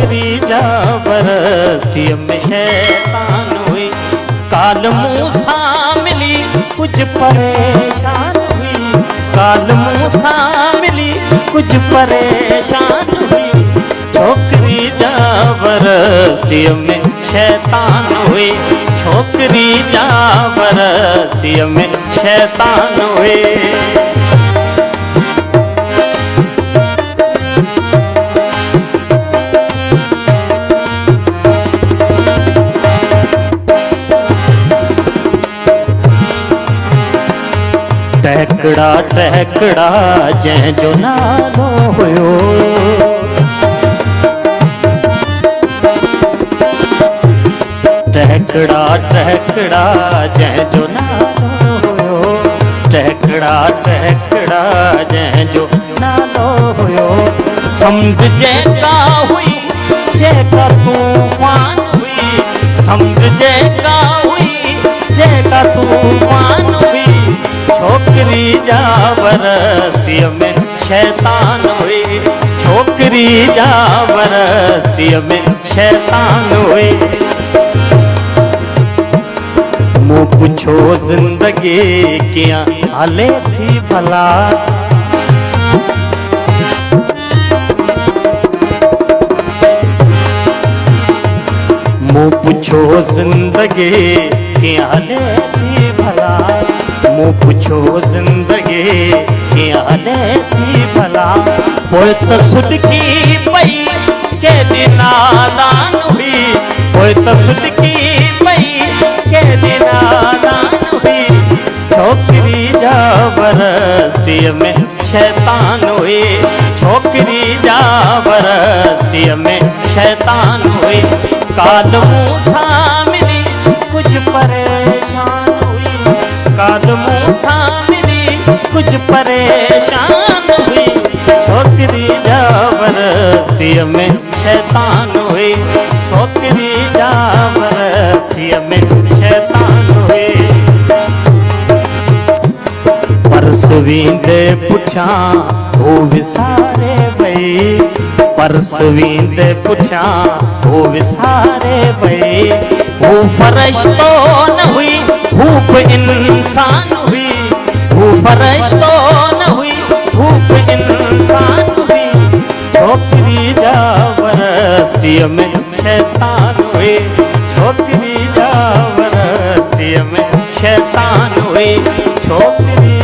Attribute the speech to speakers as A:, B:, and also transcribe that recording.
A: छोकरी जबरदस्ती में शैतान हुई। काल मूसा मिली कुछ परेशान हुई, काल मूसा मिली कुछ परेशान हुई। छोकरी जबरदस्ती में शैतान हुई, छोकरी जबरदस्ती में शैतान हुई। टहकड़ा टहकड़ा जै जो नालो हुयो, टहकड़ा टहकड़ा जै जो नालो हुयो, टहकड़ा टहकड़ा जै जो नालो हुयो। समझ जैका हुई जैका तूफान हुई, समझ जैका हुई जैका तूफान हुई। छोकरी जबरदस्ती में शैतान हुई, छोकरी जबरदस्ती में शैतान हुई। मुँह पूछो जिंदगी क्या हाले थी भला, मुँह पूछो जिंदगी क्या हाले थी भला, मुँह पूछो जिंदगी क्या हाले थी भला। पोए तो सुडकी पई के नादान हुई, पोए तो सुडकी पई के नादान हुई। छोकरी जबरदस्ती में शैतान हुई, छोकरी जबरदस्ती में शैतान हुई। काल मूसा मिली कुछ परेशान हुई, काल मूसा मिली कुछ परेशान हुई। छोकरी जबरदस्ती में शैतान हुई, छोकरी जबरदस्ती में शैतान हुई। परसवींदे पुछा हो विसारे भई, परसवींदे पुछा हो विसारे भई। वो फरिश्तो न हुई हूप इंसान हुई, वो फरिश्तो न हुई हूप इंसान हुई। छोकरी जबरदस्ती में शैतान हुई, छोकरी जबरदस्ती में शैतान हुई। छोकरी